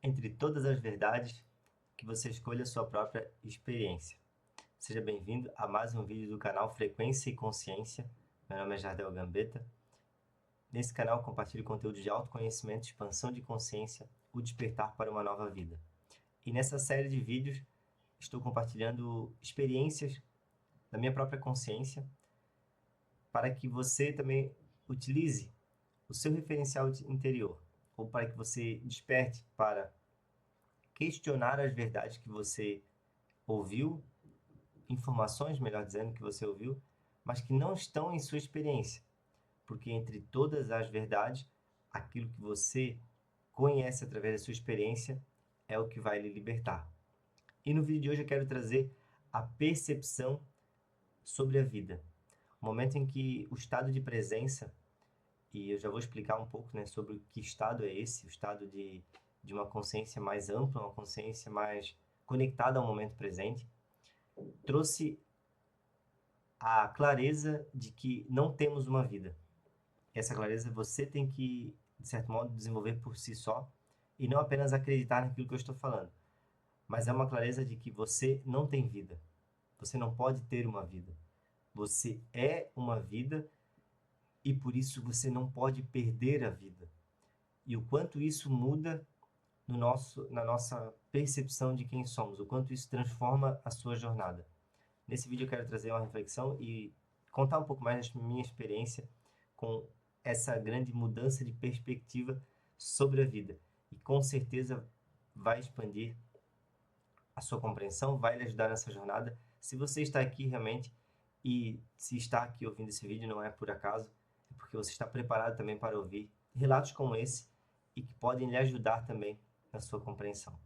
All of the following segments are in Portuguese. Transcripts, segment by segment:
Entre todas as verdades, que você escolha a sua própria experiência. Seja bem-vindo a mais um vídeo do canal Frequência e Consciência. Meu nome é Jardel Gambetta. Nesse canal compartilho conteúdo de autoconhecimento, expansão de consciência, o despertar para uma nova vida. E nessa série de vídeos estou compartilhando experiências da minha própria consciência para que você também utilize o seu referencial interior, ou para que você desperte para questionar as verdades que você ouviu, informações, melhor dizendo, que você ouviu, mas que não estão em sua experiência. Porque entre todas as verdades, aquilo que você conhece através da sua experiência é o que vai lhe libertar. E no vídeo de hoje eu quero trazer a percepção sobre a vida. O momento em que o estado de presença, e eu já vou explicar um pouco, né, sobre que estado é esse, o estado de uma consciência mais ampla, uma consciência mais conectada ao momento presente, trouxe a clareza de que não temos uma vida. Essa clareza você tem que, de certo modo, desenvolver por si só e não apenas acreditar naquilo que eu estou falando, mas é uma clareza de que você não tem vida. Você não pode ter uma vida. Você é uma vida e por isso você não pode perder a vida. E o quanto isso muda na nossa percepção de quem somos, o quanto isso transforma a sua jornada. Nesse vídeo eu quero trazer uma reflexão e contar um pouco mais da minha experiência com essa grande mudança de perspectiva sobre a vida. E com certeza vai expandir a sua compreensão, vai lhe ajudar nessa jornada. Se você está aqui realmente e se está aqui ouvindo esse vídeo não é por acaso, é porque você está preparado também para ouvir relatos como esse e que podem lhe ajudar também na sua compreensão.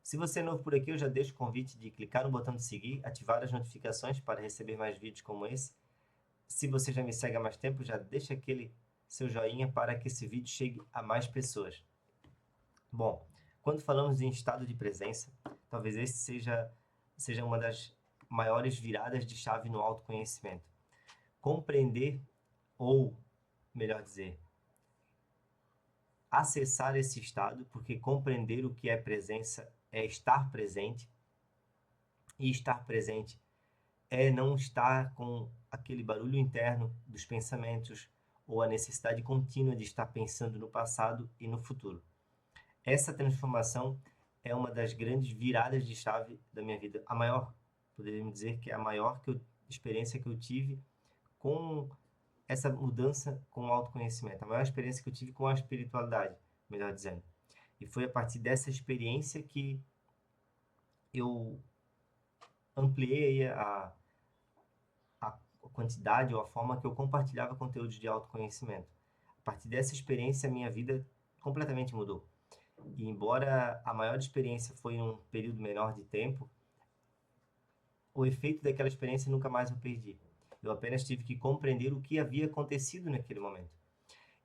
Se você é novo por aqui, eu já deixo o convite de clicar no botão de seguir, ativar as notificações para receber mais vídeos como esse. Se você já me segue há mais tempo, já deixa aquele seu joinha para que esse vídeo chegue a mais pessoas. Bom, quando falamos em estado de presença, talvez esse seja uma das maiores viradas de chave no autoconhecimento. Compreender, ou melhor dizer, acessar esse estado, porque compreender o que é presença é estar presente, e estar presente é não estar com aquele barulho interno dos pensamentos ou a necessidade contínua de estar pensando no passado e no futuro. Essa transformação é uma das grandes viradas de chave da minha vida. A maior, poderíamos dizer que é a maior experiência que eu tive com essa mudança com o autoconhecimento. A maior experiência que eu tive com a espiritualidade, melhor dizendo. E foi a partir dessa experiência que eu ampliei a quantidade ou a forma que eu compartilhava conteúdos de autoconhecimento. A partir dessa experiência, a minha vida completamente mudou. E embora a maior experiência foi em um período menor de tempo, o efeito daquela experiência nunca mais eu perdi. Eu apenas tive que compreender o que havia acontecido naquele momento.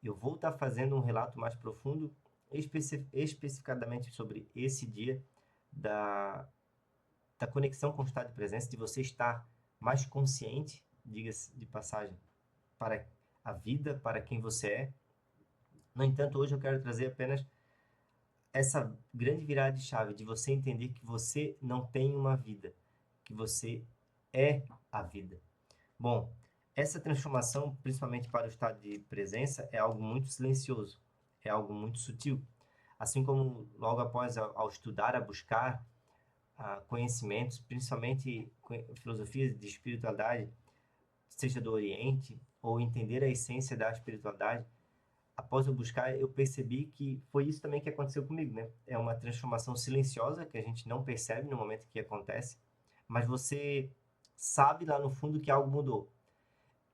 Eu vou estar fazendo um relato mais profundo, especificadamente sobre esse dia da conexão com o estado de presença, de você estar mais consciente, diga-se de passagem, para a vida, para quem você é. No entanto, hoje eu quero trazer apenas essa grande virada de chave de você entender que você não tem uma vida, que você é a vida. Bom, essa transformação, principalmente para o estado de presença, é algo muito silencioso, é algo muito sutil. Assim como logo após ao estudar, a buscar conhecimentos, principalmente filosofias de espiritualidade, seja do Oriente, ou entender a essência da espiritualidade, após eu buscar, eu percebi que foi isso também que aconteceu comigo, né? É uma transformação silenciosa que a gente não percebe no momento que acontece, mas você sabe lá no fundo que algo mudou.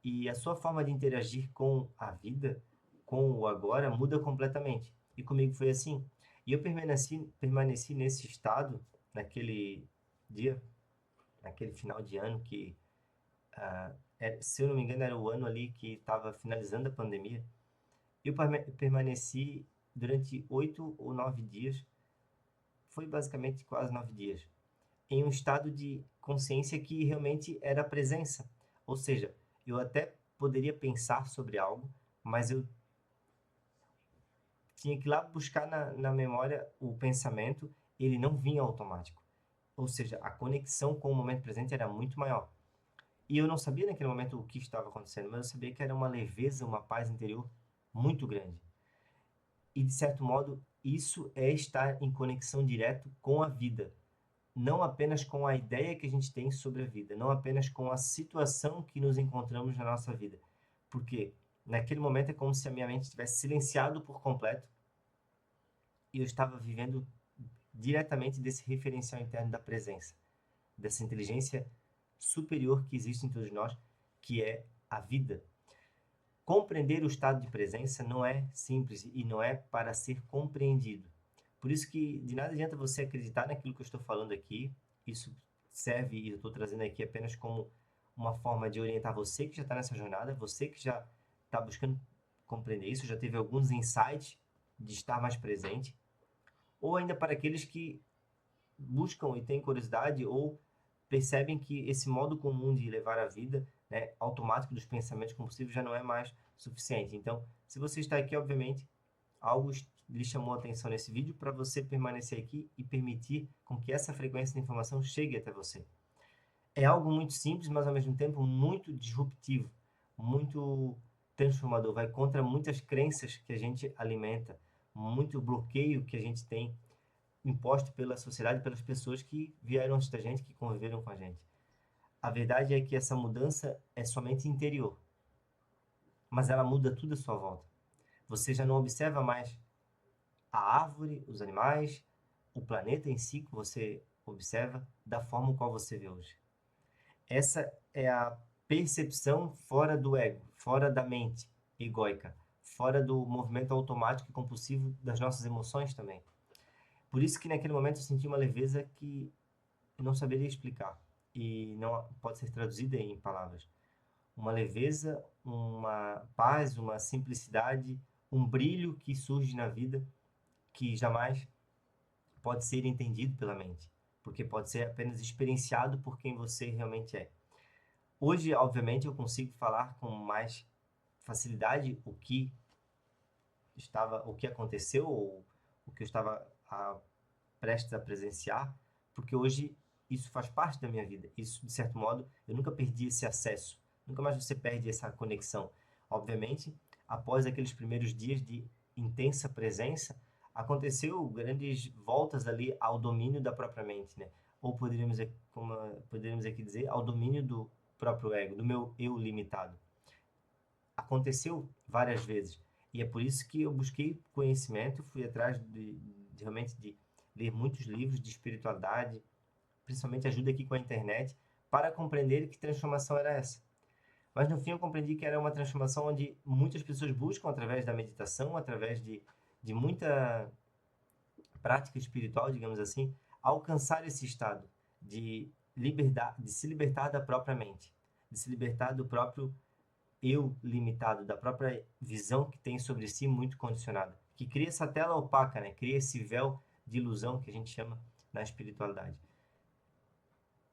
E a sua forma de interagir com a vida, com o agora, muda completamente. E comigo foi assim. E eu permaneci nesse estado, naquele dia, naquele final de ano que, se eu não me engano, era o ano ali que estava finalizando a pandemia. Eu permaneci durante 8 ou 9 dias, foi basicamente quase 9 dias, em um estado de consciência que realmente era a presença. Ou seja, eu até poderia pensar sobre algo, mas eu tinha que ir lá buscar na memória o pensamento, ele não vinha automático. Ou seja, a conexão com o momento presente era muito maior. E eu não sabia naquele momento o que estava acontecendo, mas eu sabia que era uma leveza, uma paz interior muito grande. E, de certo modo, isso é estar em conexão direto com a vida. Não apenas com a ideia que a gente tem sobre a vida, não apenas com a situação que nos encontramos na nossa vida. Porque naquele momento é como se a minha mente tivesse silenciado por completo e eu estava vivendo diretamente desse referencial interno da presença, dessa inteligência superior que existe em todos nós, que é a vida. Compreender o estado de presença não é simples e não é para ser compreendido. Por isso que de nada adianta você acreditar naquilo que eu estou falando aqui. Isso serve, e eu estou trazendo aqui apenas como uma forma de orientar você que já está nessa jornada, você que já está buscando compreender isso, já teve alguns insights de estar mais presente, ou ainda para aqueles que buscam e têm curiosidade ou percebem que esse modo comum de levar a vida, né, automático dos pensamentos compulsivos já não é mais suficiente. Então, se você está aqui, obviamente, algo lhe chamou a atenção nesse vídeo para você permanecer aqui e permitir com que essa frequência de informação chegue até você. É algo muito simples, mas ao mesmo tempo muito disruptivo, muito transformador, vai contra muitas crenças que a gente alimenta, muito bloqueio que a gente tem imposto pela sociedade, pelas pessoas que vieram antes da gente, que conviveram com a gente. A verdade é que essa mudança é somente interior, mas ela muda tudo à sua volta. Você já não observa mais a árvore, os animais, o planeta em si que você observa da forma qual você vê hoje. Essa é a percepção fora do ego, fora da mente egóica, fora do movimento automático e compulsivo das nossas emoções também. Por isso que naquele momento eu senti uma leveza que eu não saberia explicar e não pode ser traduzida em palavras. Uma leveza, uma paz, uma simplicidade, um brilho que surge na vida que jamais pode ser entendido pela mente, porque pode ser apenas experienciado por quem você realmente é. Hoje, obviamente, eu consigo falar com mais facilidade o que aconteceu ou o que eu estava prestes a presenciar, porque hoje isso faz parte da minha vida. Isso, de certo modo, eu nunca perdi esse acesso. Nunca mais você perde essa conexão. Obviamente, após aqueles primeiros dias de intensa presença, aconteceu grandes voltas ali ao domínio da própria mente, né? Ou poderíamos aqui dizer, ao domínio do próprio ego, do meu eu limitado. Aconteceu várias vezes. E é por isso que eu busquei conhecimento, fui atrás realmente de ler muitos livros de espiritualidade, principalmente ajuda aqui com a internet, para compreender que transformação era essa. Mas no fim eu compreendi que era uma transformação onde muitas pessoas buscam através da meditação, através de muita prática espiritual, digamos assim, alcançar esse estado de liberdade, de se libertar da própria mente, de se libertar do próprio eu limitado, da própria visão que tem sobre si muito condicionada, que cria essa tela opaca, né? Cria esse véu de ilusão que a gente chama na espiritualidade.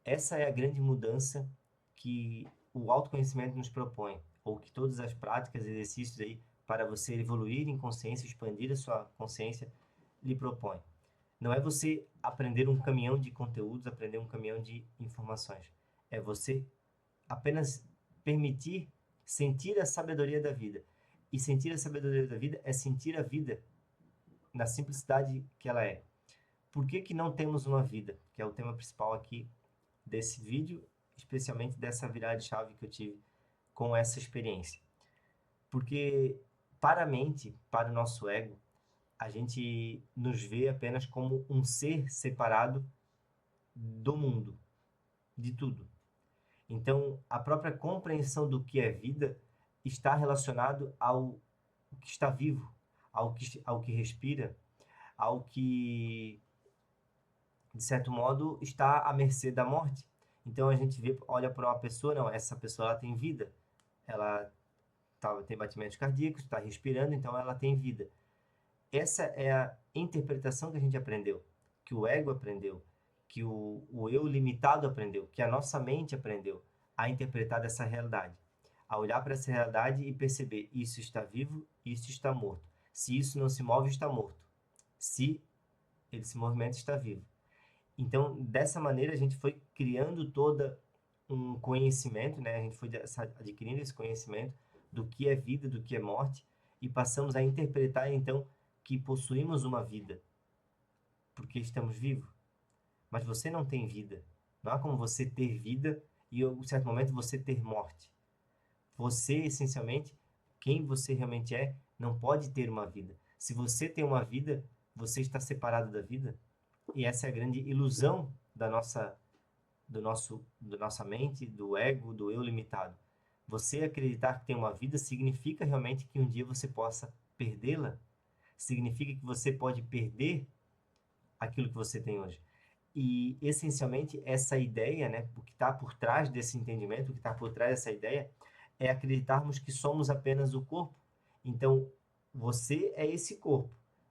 Essa é a grande mudança que o autoconhecimento nos propõe, ou que todas as práticas e exercícios aí para você evoluir em consciência, expandir a sua consciência, lhe propõe. Não é você aprender um caminhão de conteúdos, aprender um caminhão de informações. É você apenas permitir sentir a sabedoria da vida. E sentir a sabedoria da vida é sentir a vida na simplicidade que ela é. Por que que não temos uma vida? Que é o tema principal aqui desse vídeo, especialmente dessa virada de chave que eu tive com essa experiência. Porque para a mente, para o nosso ego, a gente nos vê apenas como um ser separado do mundo, de tudo. Então, a própria compreensão do que é vida está relacionado ao que está vivo, ao que respira, ao que, de certo modo, está à mercê da morte. Então, a gente olha para uma pessoa, não, essa pessoa ela tem vida, ela tem batimentos cardíacos, está respirando, então ela tem vida. Essa é a interpretação que a gente aprendeu, que o ego aprendeu, que o eu limitado aprendeu, que a nossa mente aprendeu a interpretar dessa realidade, a olhar para essa realidade e perceber isso está vivo, isso está morto. Se isso não se move, está morto. Se ele se movimenta, está vivo. Então, dessa maneira, a gente foi criando toda um conhecimento, né? A gente foi adquirindo esse conhecimento do que é vida, do que é morte, e passamos a interpretar, então, que possuímos uma vida, porque estamos vivos. Mas você não tem vida. Não há como você ter vida e, em um certo momento, você ter morte. Você, essencialmente, quem você realmente é, não pode ter uma vida. Se você tem uma vida, você está separado da vida. E essa é a grande ilusão da nossa mente, do ego, do eu limitado. Você acreditar que tem uma vida significa realmente que um dia você possa perdê-la. Significa que você pode perder aquilo que você tem hoje. E, essencialmente, essa ideia, né, o que está por trás desse entendimento, o que está por trás dessa ideia, é acreditarmos que somos apenas o corpo. Então, você é esse corpo.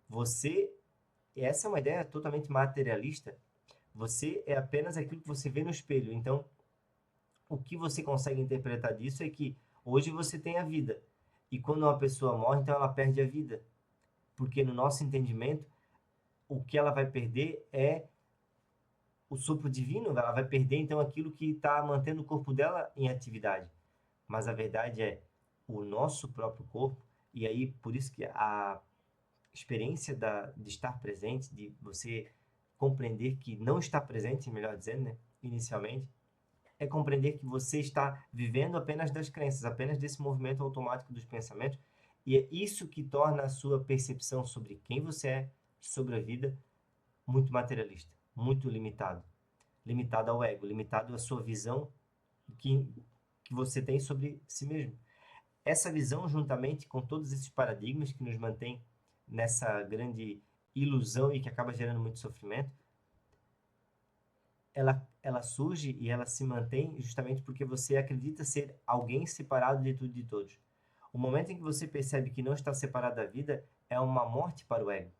Você, essa é uma ideia totalmente materialista. Você é apenas aquilo que você vê no espelho. Então, o que você consegue interpretar disso é que hoje você tem a vida. E quando uma pessoa morre, então ela perde a vida. Porque no nosso entendimento, o que ela vai perder é o sopro divino, ela vai perder então aquilo que está mantendo o corpo dela em atividade. Mas a verdade é o nosso próprio corpo, e aí por isso que a experiência de estar presente, de você compreender que não está presente, melhor dizendo, né, inicialmente, é compreender que você está vivendo apenas das crenças, apenas desse movimento automático dos pensamentos, e é isso que torna a sua percepção sobre quem você é, sobre a vida, muito materialista, muito limitado. Limitado ao ego, limitado à sua visão que, que você tem sobre si mesmo. Essa visão, juntamente com todos esses paradigmas que nos mantêm nessa grande ilusão e que acaba gerando muito sofrimento, ela surge e ela se mantém justamente porque você acredita ser alguém separado de tudo e de todos. O momento em que você percebe que não está separado da vida é uma morte para o ego.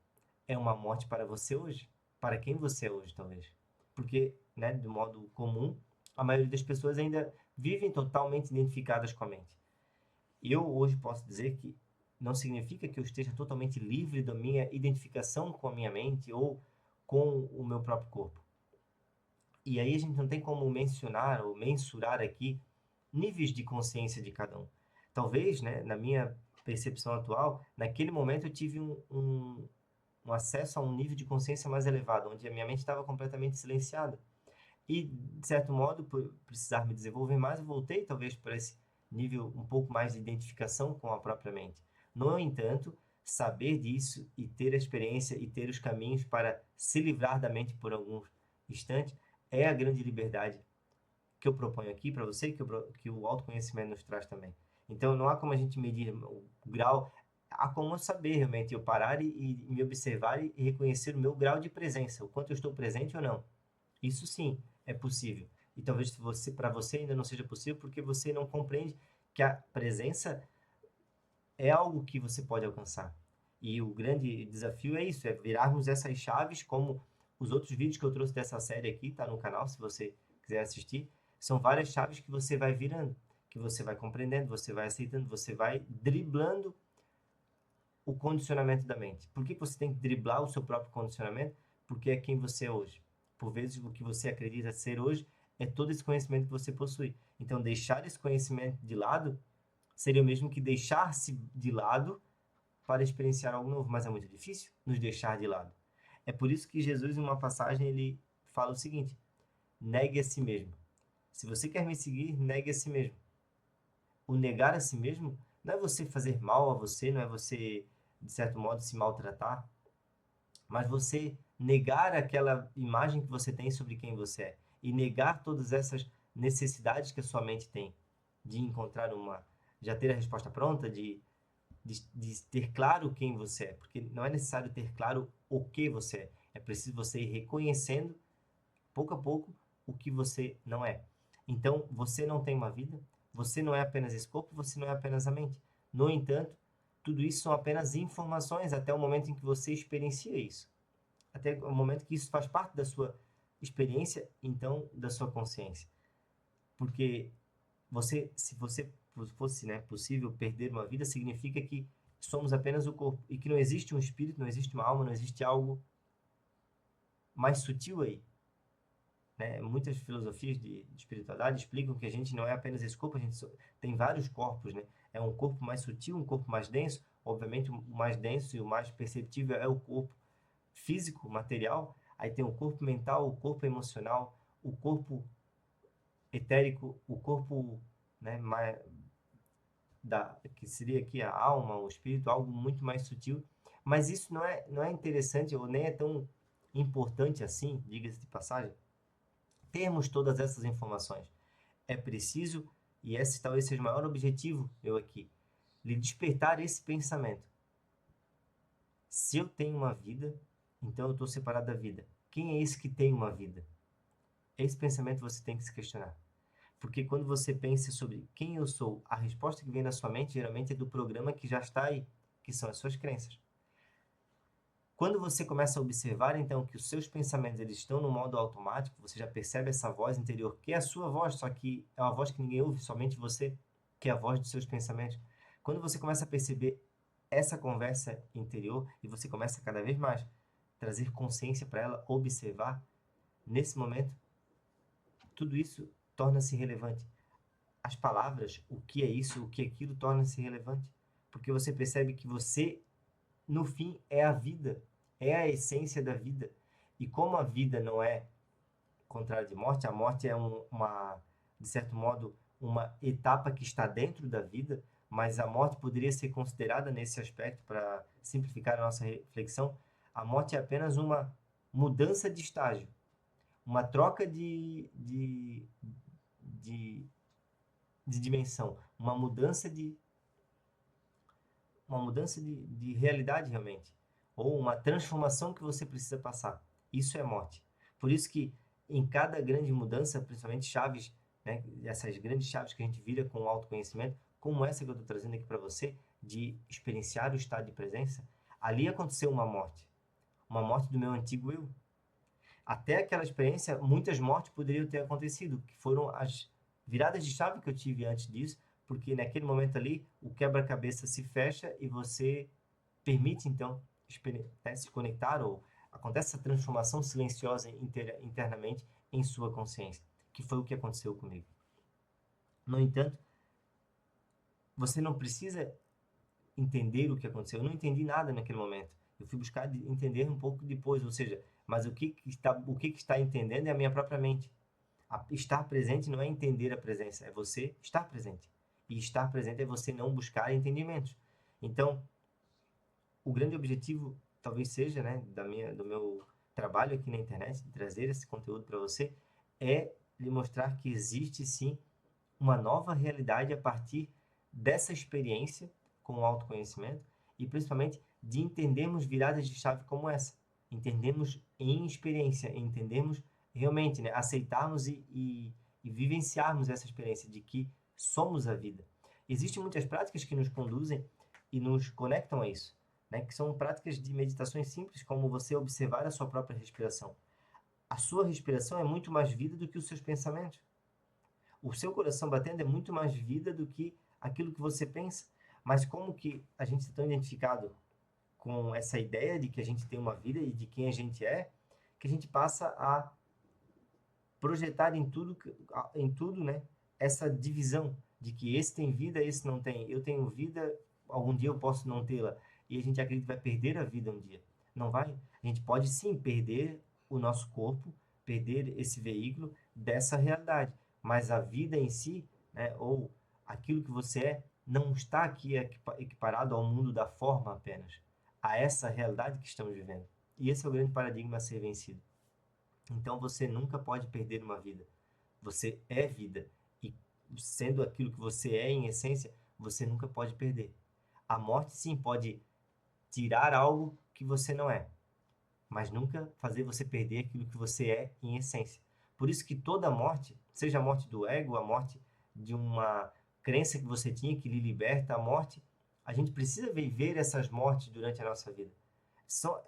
É uma morte para você hoje. Para quem você é hoje, talvez. Porque, né, de modo comum, a maioria das pessoas ainda vivem totalmente identificadas com a mente. Eu hoje posso dizer que não significa que eu esteja totalmente livre da minha identificação com a minha mente ou com o meu próprio corpo. E aí a gente não tem como mencionar ou mensurar aqui níveis de consciência de cada um. Talvez, né, na minha percepção atual, naquele momento eu tive um acesso a um nível de consciência mais elevado, onde a minha mente estava completamente silenciada. E, de certo modo, por precisar me desenvolver mais, eu voltei talvez para esse nível um pouco mais de identificação com a própria mente. No entanto, saber disso e ter a experiência e ter os caminhos para se livrar da mente por alguns instantes é a grande liberdade que eu proponho aqui para você, que o autoconhecimento nos traz também. Então, não há como a gente medir o grau, há como eu saber realmente, eu parar e me observar e reconhecer o meu grau de presença, o quanto eu estou presente ou não. Isso sim é possível. E talvez para você ainda não seja possível porque você não compreende que a presença é algo que você pode alcançar. E o grande desafio é isso, é virarmos essas chaves, como os outros vídeos que eu trouxe dessa série aqui, tá no canal, se você quiser assistir. São várias chaves que você vai virando, que você vai compreendendo, você vai aceitando, você vai driblando o condicionamento da mente. Por que você tem que driblar o seu próprio condicionamento? Porque é quem você é hoje. Por vezes, o que você acredita ser hoje é todo esse conhecimento que você possui. Então, deixar esse conhecimento de lado seria o mesmo que deixar-se de lado para experienciar algo novo, mas é muito difícil nos deixar de lado. É por isso que Jesus, em uma passagem, ele fala o seguinte: negue a si mesmo. Se você quer me seguir, negue a si mesmo. O negar a si mesmo não é você fazer mal a você, não é você, de certo modo, se maltratar, mas você negar aquela imagem que você tem sobre quem você é e negar todas essas necessidades que a sua mente tem de encontrar já ter a resposta pronta, de ter claro quem você é, porque não é necessário ter claro o que você é, é preciso você ir reconhecendo, pouco a pouco, o que você não é. Então, você não tem uma vida, você não é apenas esse corpo, você não é apenas a mente. No entanto, tudo isso são apenas informações até o momento em que você experiencia isso. Até o momento que isso faz parte da sua experiência, então, da sua consciência. Porque se você fosse, né, possível perder uma vida, significa que somos apenas o corpo e que não existe um espírito, não existe uma alma, não existe algo mais sutil aí, né? Muitas filosofias de espiritualidade explicam que a gente não é apenas esse corpo, a gente tem vários corpos, né? É um corpo mais sutil, um corpo mais denso. Obviamente, o mais denso e o mais perceptível é o corpo físico, material. Aí tem o corpo mental, o corpo emocional, o corpo etérico, o corpo, né, que seria aqui a alma, o espírito, algo muito mais sutil. Mas isso não é interessante ou nem é tão importante assim, diga-se de passagem, termos todas essas informações. É preciso, e esse talvez seja o maior objetivo meu aqui, lhe despertar esse pensamento. Se eu tenho uma vida, então eu estou separado da vida. Quem é esse que tem uma vida? Esse pensamento você tem que se questionar. Porque quando você pensa sobre quem eu sou, a resposta que vem na sua mente geralmente é do programa que já está aí, que são as suas crenças. Quando você começa a observar, então, que os seus pensamentos eles estão no modo automático, você já percebe essa voz interior, que é a sua voz, só que é uma voz que ninguém ouve, somente você, que é a voz dos seus pensamentos. Quando você começa a perceber essa conversa interior e você começa cada vez mais trazer consciência para ela, observar, nesse momento, tudo isso torna-se relevante. As palavras, o que é isso, o que é aquilo, torna-se relevante. Porque você percebe que você, no fim, é a vida, é a essência da vida. E como a vida não é contrário de morte, a morte é de certo modo, uma etapa que está dentro da vida, mas a morte poderia ser considerada nesse aspecto, para simplificar a nossa reflexão, a morte é apenas uma mudança de estágio, uma troca de, de dimensão, uma mudança de realidade realmente, ou uma transformação que você precisa passar. Isso é morte. Por isso que em cada grande mudança, principalmente chaves, né, essas grandes chaves que a gente vira com o autoconhecimento, como essa que eu estou trazendo aqui para você, de experienciar o estado de presença, ali aconteceu uma morte do meu antigo eu. Até aquela experiência, muitas mortes poderiam ter acontecido, que foram as viradas de chave que eu tive antes disso, porque naquele momento ali o quebra-cabeça se fecha e você permite então se conectar, ou acontece essa transformação silenciosa internamente em sua consciência, que foi o que aconteceu comigo. No entanto, você não precisa entender o que aconteceu. Eu não entendi nada naquele momento. Eu fui buscar entender um pouco depois, ou seja, mas o que está entendendo é a minha própria mente. Estar presente não é entender a presença, é você estar presente. E estar presente é você não buscar entendimentos. Então, o grande objetivo talvez seja, né, do meu trabalho aqui na internet, de trazer esse conteúdo para você, é lhe mostrar que existe sim uma nova realidade a partir dessa experiência com o autoconhecimento e principalmente de entendermos viradas de chave como essa. Entendermos em experiência, entendermos realmente, né, aceitarmos e vivenciarmos essa experiência de que somos a vida. Existem muitas práticas que nos conduzem e nos conectam a isso, né, que são práticas de meditações simples, como você observar a sua própria respiração. A sua respiração é muito mais vida do que os seus pensamentos. O seu coração batendo é muito mais vida do que aquilo que você pensa. Mas como que a gente está tão identificado com essa ideia de que a gente tem uma vida e de quem a gente é, que a gente passa a projetar em tudo, né, essa divisão de que esse tem vida, esse não tem. Eu tenho vida, algum dia eu posso não tê-la. E a gente acredita que vai perder a vida um dia. Não vai? A gente pode sim perder o nosso corpo, perder esse veículo dessa realidade. Mas a vida em si, né, ou aquilo que você é, não está aqui equiparado ao mundo da forma apenas, a essa realidade que estamos vivendo. E esse é o grande paradigma a ser vencido. Então você nunca pode perder uma vida. Você é vida. E sendo aquilo que você é em essência, você nunca pode perder. A morte sim pode tirar algo que você não é, mas nunca fazer você perder aquilo que você é em essência. Por isso que toda morte, seja a morte do ego, a morte de uma crença que você tinha que lhe liberta, a morte, a gente precisa viver essas mortes durante a nossa vida.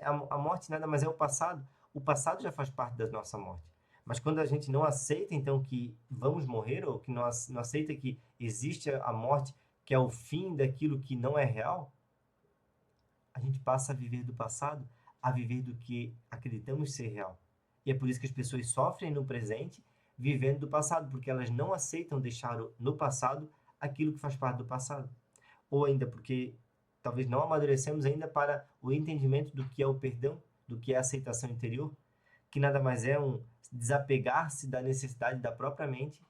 A morte nada mais é o passado. O passado já faz parte da nossa morte. Mas quando a gente não aceita, então, que vamos morrer, ou que não aceita que existe a morte, que é o fim daquilo que não é real, a gente passa a viver do passado, a viver do que acreditamos ser real. E é por isso que as pessoas sofrem no presente, vivendo do passado, porque elas não aceitam deixar no passado aquilo que faz parte do passado. Ou ainda porque talvez não amadurecemos ainda para o entendimento do que é o perdão, do que é a aceitação interior, que nada mais é um desapegar-se da necessidade da própria mente,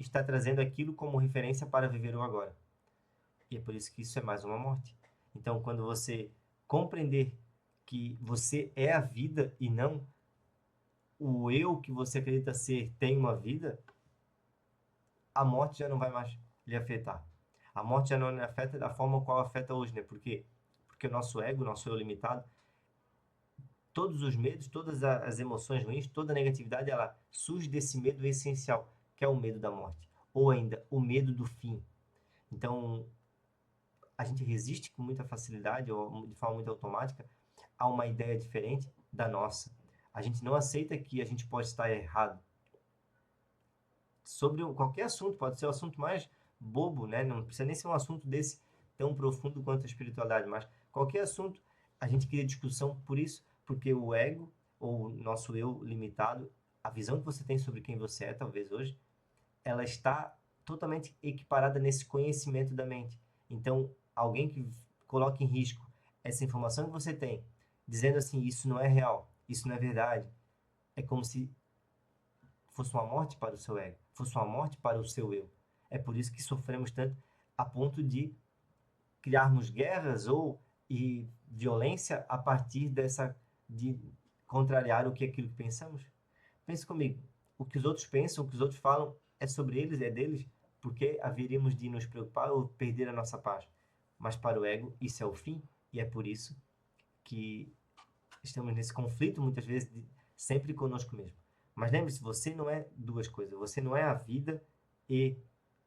está trazendo aquilo como referência para viver o agora. E é por isso que isso é mais uma morte. Então, quando você compreender que você é a vida e não o eu que você acredita ser tem uma vida, a morte já não vai mais lhe afetar. A morte já não lhe afeta da forma qual afeta hoje, né? Por quê? Porque o nosso ego, o nosso eu limitado, todos os medos, todas as emoções ruins, toda a negatividade, ela surge desse medo essencial, que é o medo da morte. Ou ainda, o medo do fim. Então, a gente resiste com muita facilidade, ou de forma muito automática, a uma ideia diferente da nossa. A gente não aceita que a gente pode estar errado. Sobre qualquer assunto, pode ser o assunto mais bobo, né? Não precisa nem ser um assunto desse tão profundo quanto a espiritualidade, mas qualquer assunto a gente cria discussão por isso, porque o ego, ou o nosso eu limitado, a visão que você tem sobre quem você é, talvez hoje, ela está totalmente equiparada nesse conhecimento da mente. Então, alguém que coloca em risco essa informação que você tem, dizendo assim, isso não é real, isso não é verdade, é como se fosse uma morte para o seu ego, fosse uma morte para o seu eu. É por isso que sofremos tanto a ponto de criarmos guerras ou violência a partir de contrariar o que aquilo que pensamos. Pense comigo, o que os outros pensam, o que os outros falam é sobre eles, é deles, porque haveríamos de nos preocupar ou perder a nossa paz. Mas para o ego isso é o fim, e é por isso que estamos nesse conflito muitas vezes sempre conosco mesmo. Mas lembre-se, você não é duas coisas. Você não é a vida e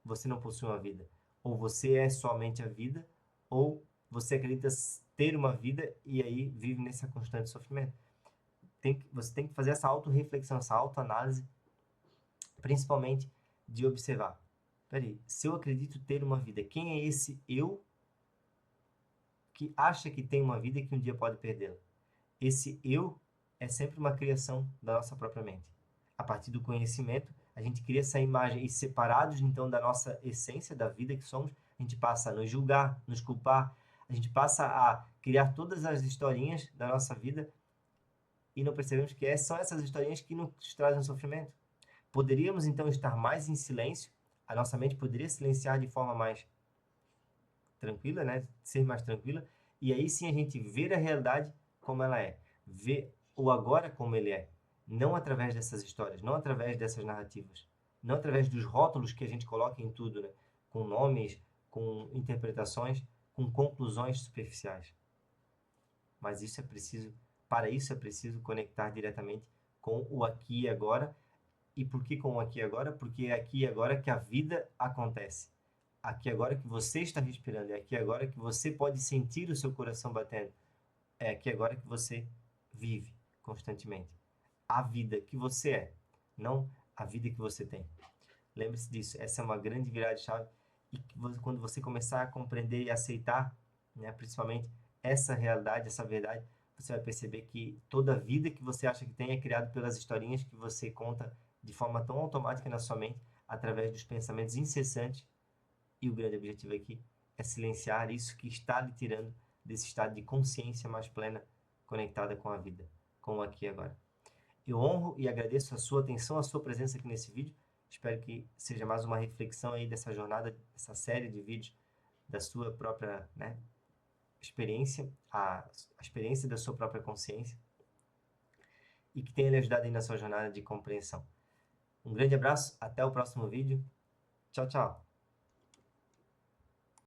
você não possui uma vida. Ou você é somente a vida, ou você acredita ter uma vida e aí vive nesse constante sofrimento. Você tem que fazer essa autorreflexão, essa autoanálise, principalmente de observar. Peraí, se eu acredito ter uma vida, quem é esse eu que acha que tem uma vida e que um dia pode perdê-la? Esse eu é sempre uma criação da nossa própria mente. A partir do conhecimento, a gente cria essa imagem e separados então da nossa essência, da vida que somos, a gente passa a nos julgar, nos culpar, a gente passa a criar todas as historinhas da nossa vida e não percebemos que são essas historinhas que nos trazem sofrimento. Poderíamos então estar mais em silêncio, a nossa mente poderia silenciar de forma mais tranquila, né? Ser mais tranquila, e aí sim a gente ver a realidade como ela é, ver o agora como ele é, não através dessas histórias, não através dessas narrativas, não através dos rótulos que a gente coloca em tudo, né? Com nomes, com interpretações, com conclusões superficiais. Mas isso é preciso, para isso é preciso conectar diretamente com o aqui e agora. E por que com o aqui e agora? Porque é aqui e agora que a vida acontece. Aqui agora que você está respirando, é aqui agora que você pode sentir o seu coração batendo, é aqui agora que você vive constantemente. A vida que você é, não a vida que você tem. Lembre-se disso, essa é uma grande virada de chave e que quando você começar a compreender e aceitar, né, principalmente essa realidade, essa verdade, você vai perceber que toda a vida que você acha que tem é criada pelas historinhas que você conta de forma tão automática na sua mente, através dos pensamentos incessantes. E o grande objetivo aqui é silenciar isso que está lhe tirando desse estado de consciência mais plena, conectada com a vida, com o aqui e agora. Eu honro e agradeço a sua atenção, a sua presença aqui nesse vídeo. Espero que seja mais uma reflexão aí dessa jornada, dessa série de vídeos da sua própria, né, experiência, a experiência da sua própria consciência, e que tenha lhe ajudado aí na sua jornada de compreensão. Um grande abraço, até o próximo vídeo. Tchau, tchau.